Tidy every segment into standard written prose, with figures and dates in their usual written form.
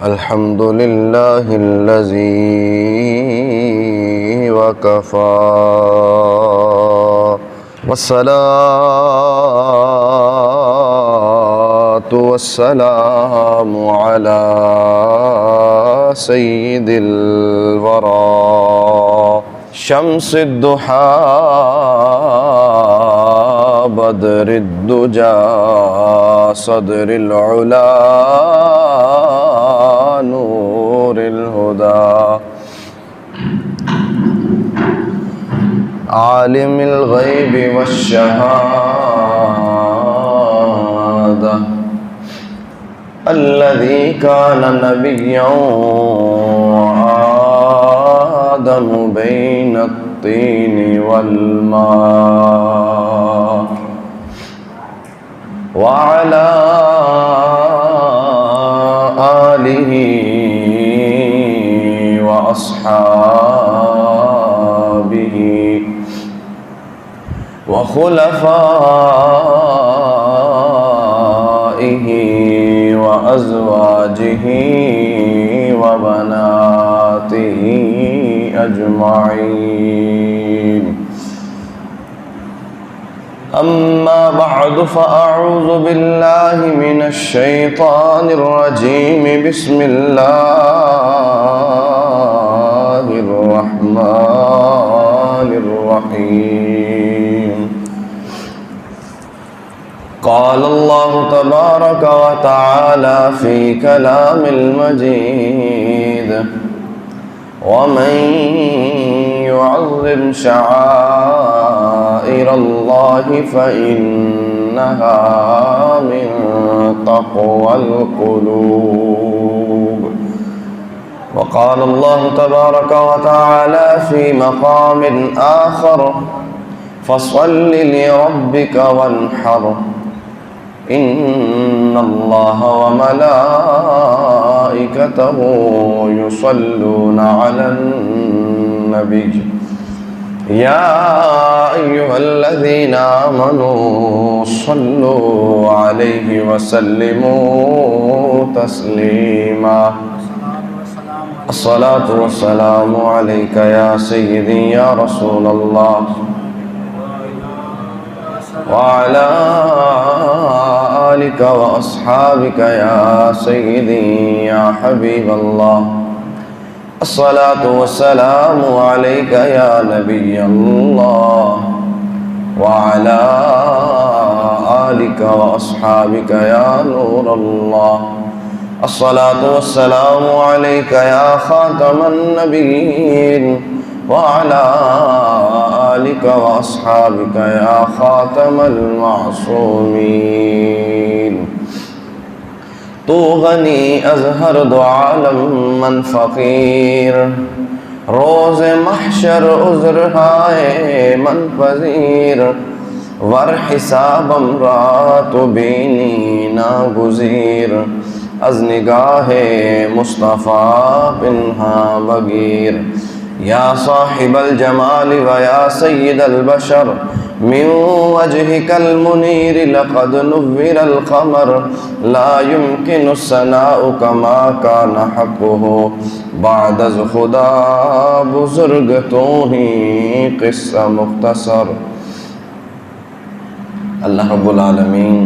الحمد لله الذي وكفى والصلاة والسلام على سيد الورى شمس الضحى بدر الدجى صدر العلا نور الهدى عالم الغيب والشهادة الذي كان نبيا وآدم بين الطين والماء وعلى آله وأصحابه وخلفائه وأزواجه وبناته أجمعين. أما بعد فأعوذ بالله من الشيطان الرجيم. بسم الله الرحمن الرحيم. قال الله تبارك وتعالى في كلام المجيد: ومن يعظم شعائر الله فإنها من تقوى القلوب. وقال الله تبارك وتعالى في مقام آخر: فصل لربك وانحر إن الله وملائكته يصلون على النبي يا أيها الذين آمنوا صلوا عليه وسلموا تسليما. الصلاة والسلام عليك يا سيدي يا رسول الله وعلى آلك وأصحابك يا سيدي يا حبيب الله. الصلاة والسلام عليك يا نبي الله وعلى آلك وأصحابك يا نور الله. الصلاة والسلام عليك يا خاتم النبيين وعلى آلك وأصحابك يا خاتم المعصومين. تو غنی از ہر دو عالم من فقیر، روز محشر عذر ہائے من پذیر، ور حسابم رات بینی ناگزیر، از نگاہ مصطفیٰ پنہا بگیر. یا صاحب الجمال و یا سید البشر من وجهك المنير لقد نور القمر لا يمكن الثناء كما كان حقه بعد از خدا بزرگ تو ہی قصہ مختصر. اللہ رب العالمین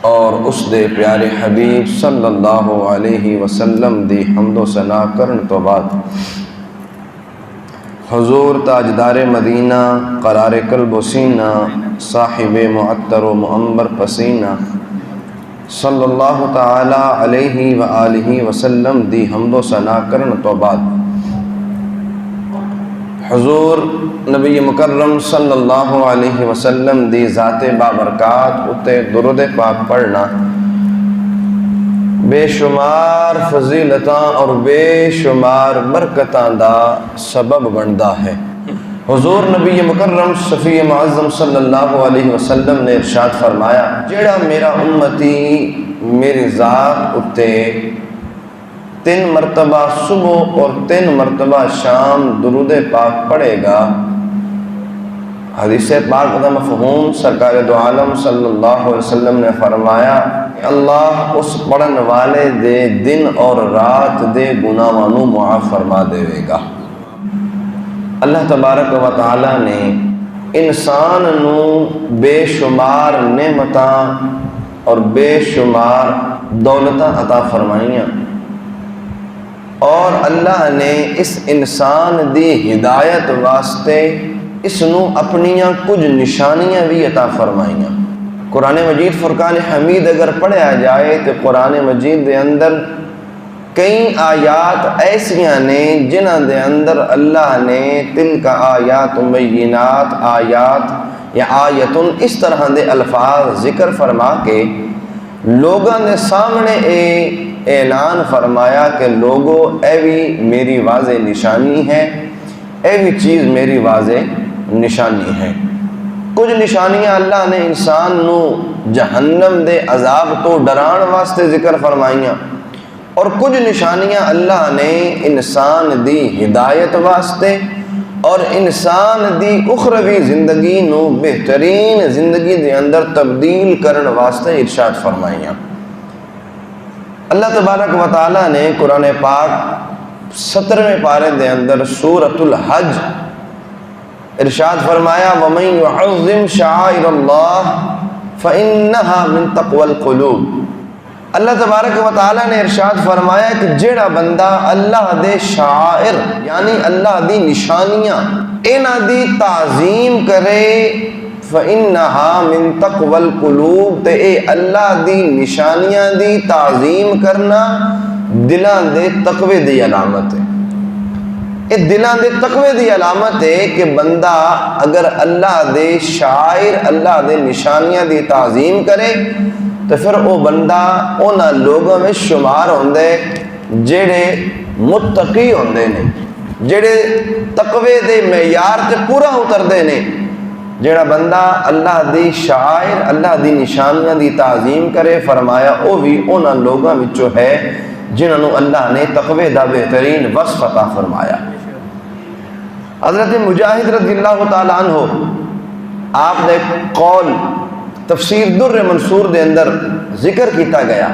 اور اس دے پیارے حبیب صلی اللہ علیہ وسلم دی حمد و ثنا کرن تو بعد حضور تاجدار مدینہ قرار قلب و سینہ صاحب معطر و معمر پسینہ صلی اللہ تعالی علیہ وآلہ وسلم دی حمد و ثنا کرن تو بعد حضور نبی مکرم صلی اللہ علیہ وسلم دی ذات بابرکات اتے درود پاک پڑھنا بے شمار فضیلتاں اور بے شمار برکتاں دا سبب بندا ہے. حضور نبی مکرم شفیع معظم صلی اللہ علیہ وسلم نے ارشاد فرمایا: جیڑا میرا امتی میری ذات اتے 3 مرتبہ صبح اور 3 مرتبہ شام درود پاک پڑھے گا، حدیث پاک کا مفہوم سرکار دو عالم صلی اللہ علیہ وسلم نے فرمایا اللہ اس پڑھن والے دے دن اور رات دے گناہاں نو معاف فرما دے گا۔ اللہ تبارک و تعالی نے انسان نو بے شمار نعمتاں اور بے شمار دولتاں عطا فرمائیاں، اور اللہ نے اس انسان دی ہدایت واسطے اس نو اپنیاں کچھ نشانیاں بھی عطا فرمائیاں۔ قرآن مجید فرقان حمید اگر پڑھیا جائے تو قرآن مجید دے اندر کئی آیات ایسیاں نے جنہاں دے اندر اللہ نے تلک آیات بینات آیات یا آیتن اس طرح دے الفاظ ذکر فرما کے لوگاں دے سامنے اعلان فرمایا کہ لوگو اے بھی میری واضح نشانی ہے، اے بھی چیز میری واضح نشانی ہے۔ کچھ نشانیاں اللہ نے انسان نو جہنم دے عذاب تو ڈران واسطے ذکر فرمائیاں، اور کچھ نشانیاں اللہ نے انسان دی ہدایت واسطے اور انسان دی اخروی زندگی نو بہترین زندگی دے اندر تبدیل کرن واسطے ارشاد فرمائیاں۔ اللہ تبارک و تعالی نے قرآن پاک 17ویں پارے دے اندر سورۃ الحج ارشاد فرمایا وَمَن يُعَظِّمْ شَعَائِرَ اللَّهِ فَإِنَّهَا مِن تَقْوَى الْقُلُوبِ۔ اللہ تبارک و تعالی نے ارشاد فرمایا کہ جیڑا بندہ اللہ دے شعائر یعنی اللہ دی نشانیاں انہاں دی تعظیم کرے فَإِنَّهَا مِن تَقْوَى الْقُلُوبِ، تے اے اللہ دی نشانیاں دی تعظیم کرنا دلاں دے تقوی دی علامت ہے۔ اے دلاں دے تقوی دی علامت ہے کہ بندہ اگر اللہ دے شعائر اللہ دے نشانیاں دی تعظیم کرے تو پھر وہ بندہ انہاں لوگوں میں شمار ہوندے جڑے متقی ہوندے نے، جڑے تقوی دے معیار تے پورا اتردے نے۔ جڑا بندہ اللہ دی شعائر اللہ دی نشانیاں دی تعظیم کرے فرمایا وہ بھی انہاں لوگوں وچوں ہے جنہاں نو اللہ نے تقوی دا بہترین وصف عطا فرمایا۔ حضرت مجاہد رضی اللہ تعالی عنہ آپ نے قول تفسیر در منصور دے اندر ذکر کیتا گیا،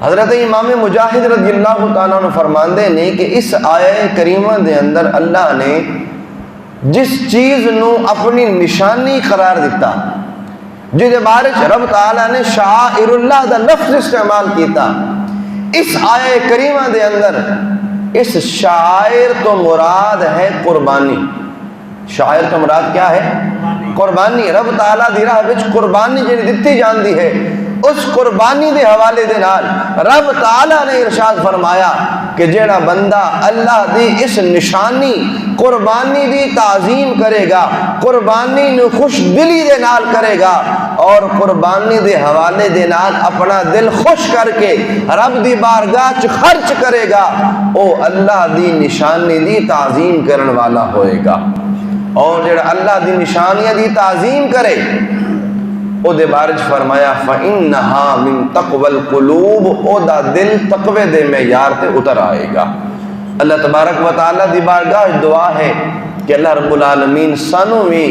حضرت امام مجاہد رضی اللہ تعالی عنہ فرماندے نے کہ اس آیہ کریمہ دے اندر اللہ نے جس چیز نو اپنی نشانی قرار دیتا، جس بارے رب تعالی نے شعائر اللہ دا لفظ استعمال کیتا، اس آیہ کریمہ دے اندر اس شاعر تو مراد ہے قربانی۔ شاعر تو مراد کیا ہے؟ قربانی۔ رب تعالیٰ دی راہ وچ قربانی جنہی دتی جاندی ہے، اس قربانی دے حوالے دے نال رب تعالیٰ نے ارشاد فرمایا کہ جیڑا بندہ اللہ دی اس نشانی قربانی دی تعظیم کرے گا، قربانی نو خوش دلی دے نال کرے گا اور قربانی دے حوالے دے نال اپنا دل خوش کر کے رب دی بارگاہ چ خرچ کرے گا، او اللہ دی نشانی دی تعظیم کرن والا ہوئے گا۔ اور جڑا اللہ دی نشانیاں دی تعظیم کرے او دے بارج فرمایا فَإِنَّهَا مِن تَقْوَى الْقُلُوبِ، او دا دل تقوی دے معیار تے اتر آئے گا۔ اللہ تبارک و تعالیٰ دی بارگاہ دعا ہے کہ اللہ رب العالمین سانو بھی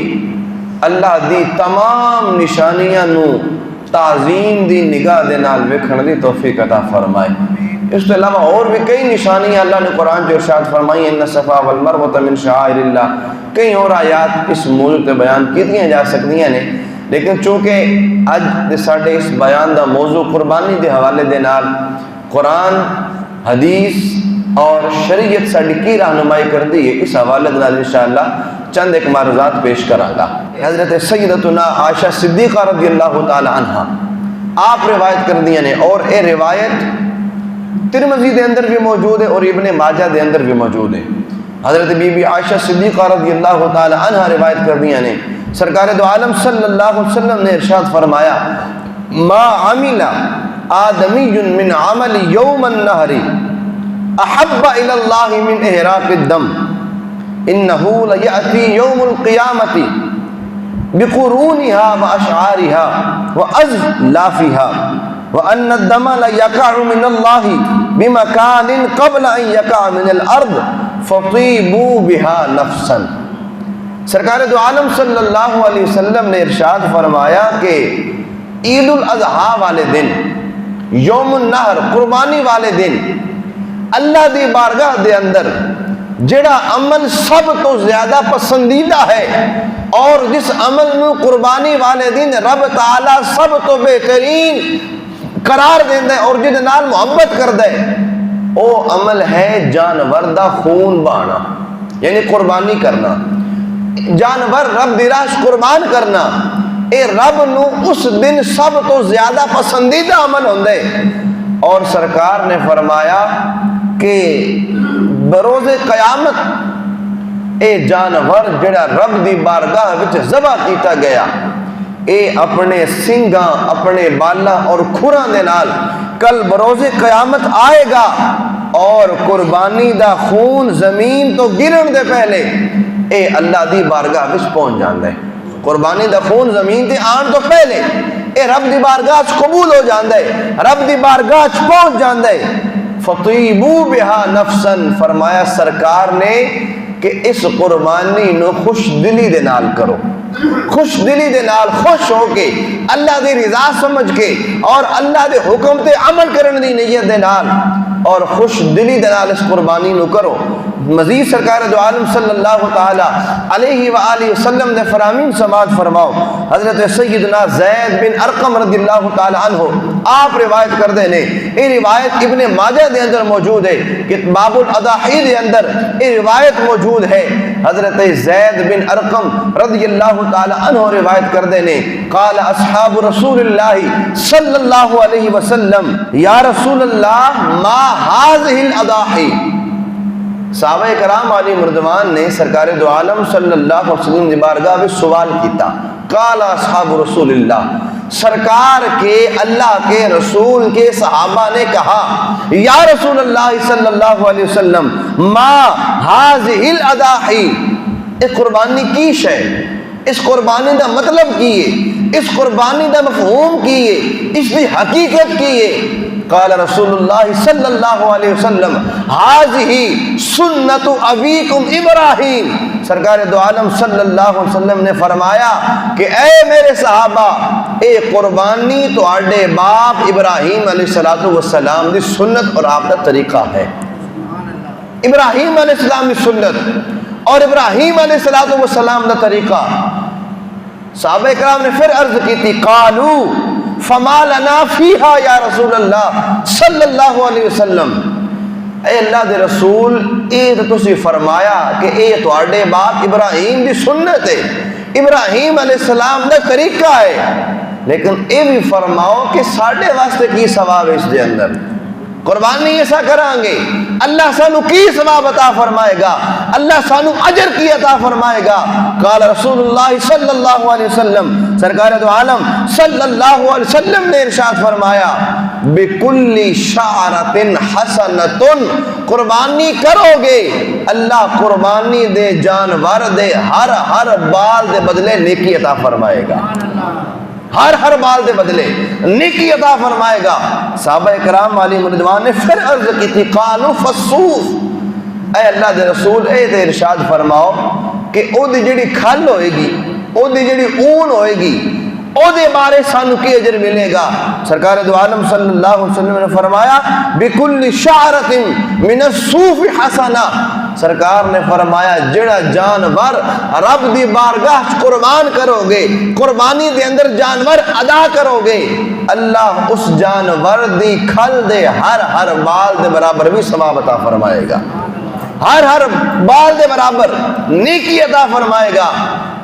اللہ دی تمام نشانیاں نو تعظیم دی نگاہ دے نال ویکھن دی توفیق عطا فرمائے۔ اس کے علاوہ اور بھی کئی نشانیاں اللہ نے قرآن جو ارشاد فرمائی ان الصفا والمروہ من شعائر اللہ، کئی اور آیات اس موضوع تے بیان کیتیاں جا سکتیاں نے، لیکن چونکہ اج دے ساڈے اس بیان دا موضوع قربانی دے حوالے دے نال قرآن حدیث اور شریعت ساڈی کی رہنمائی کر دی ہے، اس حوالے دے نال انشاءاللہ چند ایک معروضات پیش کراں گا۔ حضرت سیدتنا عائشہ صدیقہ رضی اللہ تعالی عنہا آپ روایت کر دیا نے، اور اے روایت ترمذی دے اندر بھی موجود ہے اور ابن ماجہ دے اندر بھی موجود ہے۔ حضرت بی بی عائشہ صدیقہ رضی اللہ تعالی عنہا روایت کر دیا نے، سرکار دو عالم صلی اللہ علیہ وسلم نے ارشاد فرمایا ما عمل آدمی من عمل یوم النہر احب الى اللہ من احراق الدم انہو لیأتی یوم القیامت بقرونها واشعارها وازلافها وأن الدم ليقع من الله بمكان قبل أن يقع من الأرض فطيبوا بها نفسا۔ سرکار دو عالم صلی اللہ علیہ وسلم نے ارشاد فرمایا کہ عید الاضحیٰ والے دن، یوم النحر قربانی والے دن، اللہ دی بارگاہ دے اندر جڑا عمل سب تو زیادہ پسندیدہ ہے اور جس عمل نو قربانی والے دن رب تعالی سب تو بہترین قرار دیندا ہے اور جس نال محبت کردا ہے، او عمل ہے جانور دا خون بہانا، یعنی قربانی کرنا، جانور رب دی راہ قربان کرنا۔ اے رب نو اس دن سب تو زیادہ پسندیدہ عمل ہوندا ہے۔ اور سرکار نے فرمایا کہ بروز قیامت اے جانور جڑا رب دی بارگاہ وچ ذبح کیتا گیا، اے اپنے سنگاں، اپنے بالاں اور کھراں دے نال کل بروز قیامت آئے گا اور قربانی دا خون زمین تو گرن دے پہلے اے اللہ دی بارگاہ وچ پہنچ جاندا ہے۔ قربانی دا خون زمین تے آن تو پہلے اے رب دی بارگاہ قبول ہو جاندا ہے، رب دی بارگاہ پہنچ جاندا ہے۔ فطیبو بہا نفسن، فرمایا سرکار نے کہ اس قربانی نو خوش دلی دے نال کرو، خوش دلی دے نال خوش ہو کے اللہ دی رضا سمجھ کے اور اللہ دے حکم تے عمل کرن دی نیت دے نال اور خوش دلی دے نال اس قربانی نو کرو۔ مزید سرکار دو عالم صلی اللہ تعالی علیہ وآلہ وسلم نے فرامین سماعت فرماؤ، حضرت سیدنا زید بن ارقم رضی اللہ تعالی عنہ آپ روایت کر دے نے، یہ روایت ابن ماجہ دے اندر موجود ہے کہ باب الاضاحی دے اندر یہ روایت موجود ہے۔ حضرت زید بن ارقم رضی اللہ تعالی عنہ روایت کر دے نے، قال اصحاب رسول اللہ صلی اللہ علیہ وسلم یا رسول اللہ ما هذه الاضاحی، صحابہ کرام علی مردوان نے سرکار دو عالم صلی اللہ علیہ وسلم کی بارگاہ میں سوال کیتا، قال اصحاب رسول اللہ، سرکار کے اللہ کے رسول کے صحابہ نے کہا یا رسول اللہ صلی اللہ علیہ وسلم ما هذه الاضاحی، اس قربانی کی شے، اس قربانی دا مطلب کی ہے، اس قربانی دا مفہوم کی ہے، اس کی حقیقت کی ہے۔ قال رسول اللہ صلی اللہ علیہ وسلم هذه سنت ابیکم ابراہیم، سرکار دو عالم صلی اللہ علیہ وسلم نے فرمایا کہ اے میرے صحابہ، اے قربانی تو آڈے باپ ابراہیم علیہ السلام دی سنت اور آپ دا طریقہ ہے۔ ابراہیم علیہ السلام دی سنت اور ابراہیم علیہ السلام دا طریقہ۔ صحابہ کرام نے پھر عرض کی تھی، قالو فما لنا فیہا یا رسول اللہ صلی اللہ علیہ وسلم، اے اللہ دے رسول اے تو تسی فرمایا کہ اے تو آڈے باپ ابراہیم دی سنت ہے، ابراہیم علیہ السلام دا طریقہ ہے، لیکن اے بھی فرماؤ کہ ساڑھے واسطے کی ثواب اس دے اندر، قربانی ایسا کریں گے اللہ سانو کی ثواب عطا فرمائے گا، اللہ سانو اجر کی عطا فرمائے گا۔ قال رسول اللہ صلی اللہ علیہ وسلم، سرکار دو عالم صلی اللہ علیہ وسلم نے ارشاد فرمایا بِكُلِّ شَعْرَةٍ حَسَنَةٌ، قربانی کرو گے اللہ قربانی دے جانور دے ہر بال دے بدلے نیکی عطا فرمائے گا، ہر بال دے بدلے نیکی عطا فرمائے گا۔ صحابہ کرام علی مردوان نے پھر عرض کی تھی، قالوا فالصوف، اے اللہ دے رسول اے تے ارشاد فرماؤ کہ او دی جڑی کھل ہوئے گی، او دی جڑی اون ہوئے گی، او دے بارے سانو کی اجر ملے گا؟ سرکار دو عالم صلی اللہ علیہ وسلم نے فرمایا بِكُلِّ شَعْرَةٍ مِنَ الصُّوفِ حَسَنَةٌ، سرکار نے فرمایا جڑا جانور رب دی بارگاہ قربان کرو گے، قربانی دے اندر جانور ادا کرو گے، اللہ اس جانور دی کھل دے ہر بال دے برابر بھی ثواب عطا فرمائے گا، ہر بال دے برابر نیکی عطا فرمائے گا۔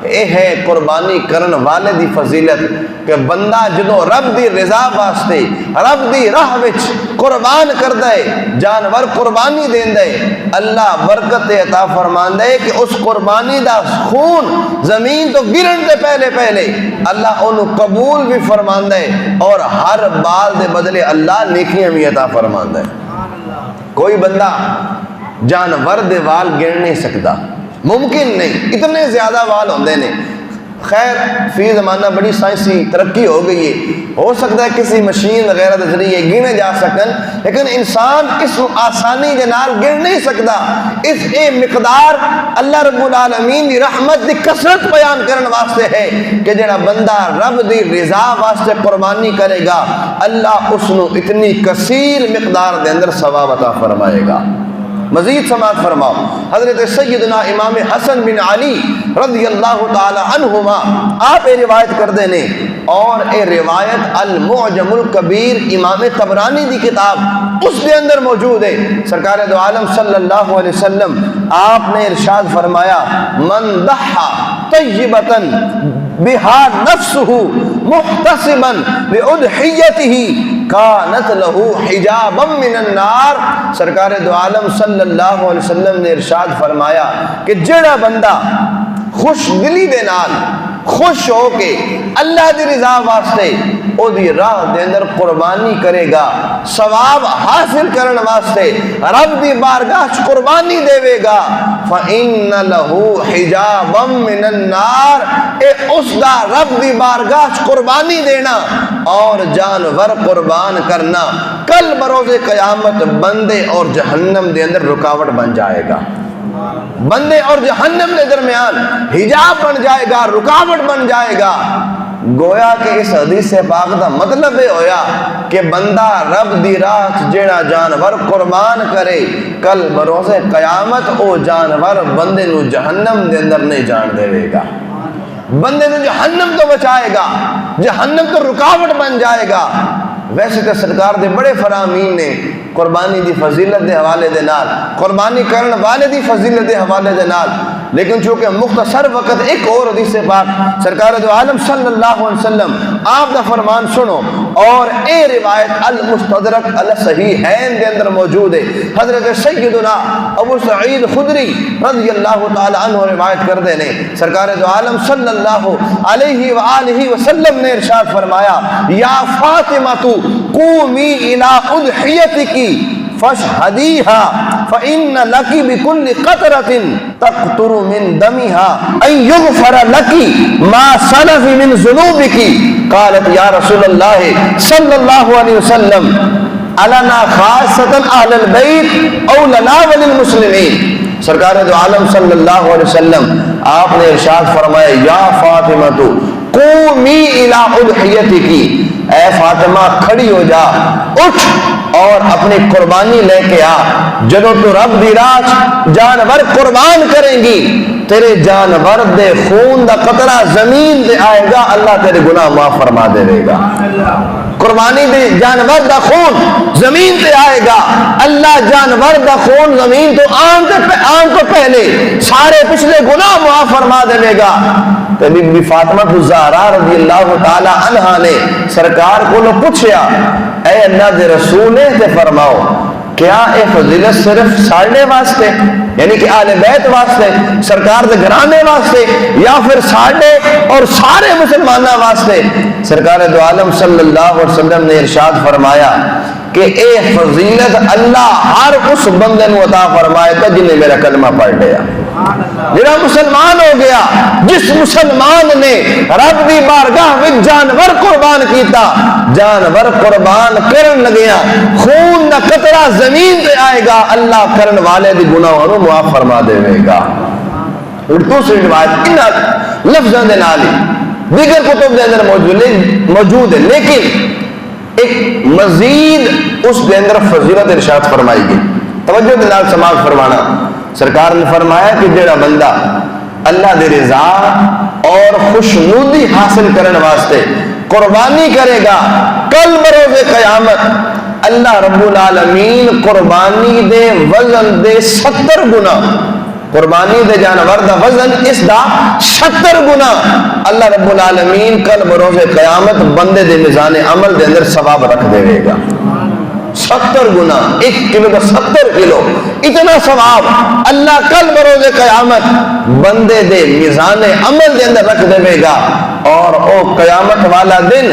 اے ہے قربانی کرن والے دی فضیلت کہ بندہ جدو رب دی رضا واسطے رب دی راہ وچ قربان کردا ہے، جانور قربانی دیندا ہے، اللہ برکت عطا فرماندا ہے کہ اس قربانی دا خون زمین تو گرن دے پہلے اللہ انہوں قبول بھی فرماندا ہے اور ہر بال دے بدلے اللہ نیکیاں بھی عطا فرماندا ہے۔ کوئی بندہ جانور دے وال گن نہیں سکتا، ممکن نہیں، اتنے زیادہ وال ہوندے نے۔ خیر فی زمانہ بڑی سائنسی ترقی ہو گئی ہے، ہو سکتا ہے کسی مشین وغیرہ کے ذریعے گنے جا سکن، لیکن انسان اس آسانی کے نال گن نہیں سکتا۔ اس اے مقدار اللہ رب العالمین دی رحمت دی کثرت بیان کرن واسطے ہے کہ جڑا بندہ رب دی رضا واسطے قربانی کرے گا اللہ اس نو اتنی کثیر مقدار دے اندر ثواب عطا فرمائے گا۔ مزید سماعت فرماؤ، حضرت سیدنا امام حسن بن علی رضی اللہ تعالی عنہما آپ یہ روایت کر دینے، اور اے روایت المعجم الکبیر امام طبرانی دی کتاب اس کے اندر موجود ہے۔ سرکار دو عالم صلی اللہ علیہ وسلم آپ نے ارشاد فرمایا من ضحى طیبۃ بہا نفسہ محتسبا لأضحیتہ کانت لہ حجابا من النار۔ سرکار دو عالم صلی اللہ علیہ وسلم نے ارشاد فرمایا کہ جڑا بندہ خوش دلی دے نال خوش ہو کے اللہ دی رضا واسطے او دی راہ دے اندر قربانی کرے گا، ثواب حاصل کرن واسطے رب دی بارگاہ قربانی دے گا، فَإِنَّ لَهُ حِجَابًا مِّنَ النَّارِ، اے اس دا رب دی بارگاہ قربانی دینا اور جانور قربان کرنا کل بروز قیامت بندے اور جہنم دے اندر رکاوٹ بن جائے گا، بندے اور جہنم کے درمیان حجاب بن جائے گا، رکاوٹ بن جائے گا۔ گویا کہ اس حدیث پاک دا مطلب یہ ہویا کہ بندہ رب دی راہ جیڑا جانور قربان کرے کل بروز قیامت او جانور بندے نو جہنم دے اندر نہیں جان دے گا، بندے نو جہنم تو بچائے گا، جہنم تو رکاوٹ بن جائے گا۔ ویسے تو سرکار دے بڑے فرامین نے قربانی دی فضیلت دے حوالے دے نال، قربانی کرن والے دی فضیلت دے حوالے دے نال، لیکن چونکہ مختصر وقت ایک اور حدیث پاک سرکار دو عالم صلی اللہ علیہ وسلم آپ دا فرمان سنو، اور اے روایت المستدرک الصحیحین دے اندر موجود ہے۔ حضرت سیدنا ابو سعید خدری رضی اللہ تعالی عنہ روایت کر دینے، سرکار دو عالم صلی اللہ علیہ وآلہ وسلم نے ارشاد فرمایا یا فاطمہ قومی الی اضحیتک فاشهديها فإن لك بكل قطرة تقطر من دمها أن يغفر لك ما سلف من ذنوبك۔ قالت يا رسول الله صلى الله عليه وسلم ألنا خاصة أهل البيت أو لنا وللمسلمين؟ سرکار دو عالم صلی اللہ علیہ وسلم آپ نے ارشاد فرمایا یا فاطمہ قومی الی اضحیتک، اے فاطمہ کھڑی ہو جا، اٹھ اور اپنی قربانی لے کے آ۔ جدو تو رب دی راہ جانور قربان کریں گی تیرے جانور دے خون دا قطرہ زمین دے آئے گا، اللہ تیرے گناہ معاف فرما دے گا۔ قربانی دے جانور دا خون زمین تے آئے گا، اللہ جانور دا خون زمین تو آن تو پہلے سارے پچھلے گناہ معاف فرما دے گا۔ بی بی فاطمہ الزہرا رضی اللہ تعالی عنہا نے سرکار کو لو پوچھیا اے اللہ دے رسول تے فرماؤ کیا اے فضیلت صرف ساڑھے واسطے یعنی کہ آل بیت واسطے سرکار دے گھرانے واسطے یا پھر ساڑھے اور سارے مسلمانہ واسطے؟ سرکار دو عالم صلی اللہ علیہ وسلم نے ارشاد فرمایا کہ اے فضیلت اللہ ہر اس بندے نو عطا فرمائے گا جنہیں میرا کلمہ پڑھ لیا، جنہا مسلمان ہو گیا۔ جس مسلمان نے رب دی بارگاہ میں جانور قربان کیتا، جانور قربان کرن لگیا، خون نہ قطرہ زمین پہ آئے گا، اللہ کرن والے دی گناہوں کو معاف فرما دے گا۔ اور دوسری روایت ان لفظوں دے نالی دیگر کتب دے اندر موجود ہے، لیکن ایک مزید اس دے اندر فضیلت ارشاد فرمائی گئی، توجہ دے نال سماعت فرمانا۔ سرکار نے فرمایا کہ جڑا بندہ اللہ دے رضا اور خوشنودی حاصل کرنے واسطے قربانی کرے گا کل بروز قیامت اللہ رب العالمین قربانی دے وزن دے 70 گنا، قربانی دے جانور دا وزن اس دا 70 گنا اللہ رب العالمین کل بروز قیامت بندے دے میزان عمل دے اندر ثواب رکھ دے گا۔ 70 گنا، 1 کلو کا 70 کلو، اتنا ثواب اللہ کل بروز قیامت بندے دے میزان عمل دے اندر رکھ دے گا، اور او قیامت والا دن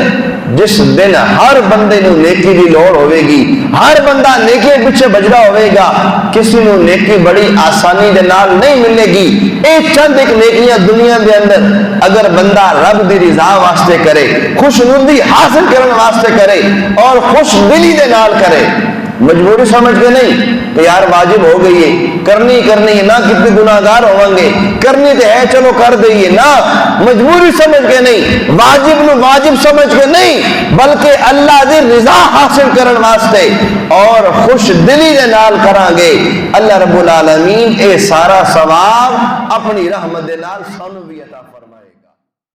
جس دن ہر بندے نو نیکی دی لوڑ ہوئے گی، ہر بندہ نیکی پیچھے بجدا ہوئے گا، کسی نو نیکی بڑی آسانی دے نال نہیں ملے گی۔ ایک چند ایک نیکیاں دنیا دے اندر اگر بندہ رب دی رضا واسطے کرے، خوش نودی حاصل کرنے واسطے کرے اور خوش دلی دے نال کرے، مجبوری سمجھ کے نہیں کہ یار واجب ہو گئی ہے کرنی ہے نہ کتنے گناہگار ہوں گے، کرنی تو ہے چلو کر دئیے، نہ مجبوری سمجھ کے نہیں، واجب نو واجب سمجھ کے نہیں، بلکہ اللہ دی رضا حاصل کرن واسطے اور خوش دلی دے نال کران گے، اللہ رب العالمین اے سارا ثواب اپنی رحمت دے نال سانو بھی عطا فرمائے۔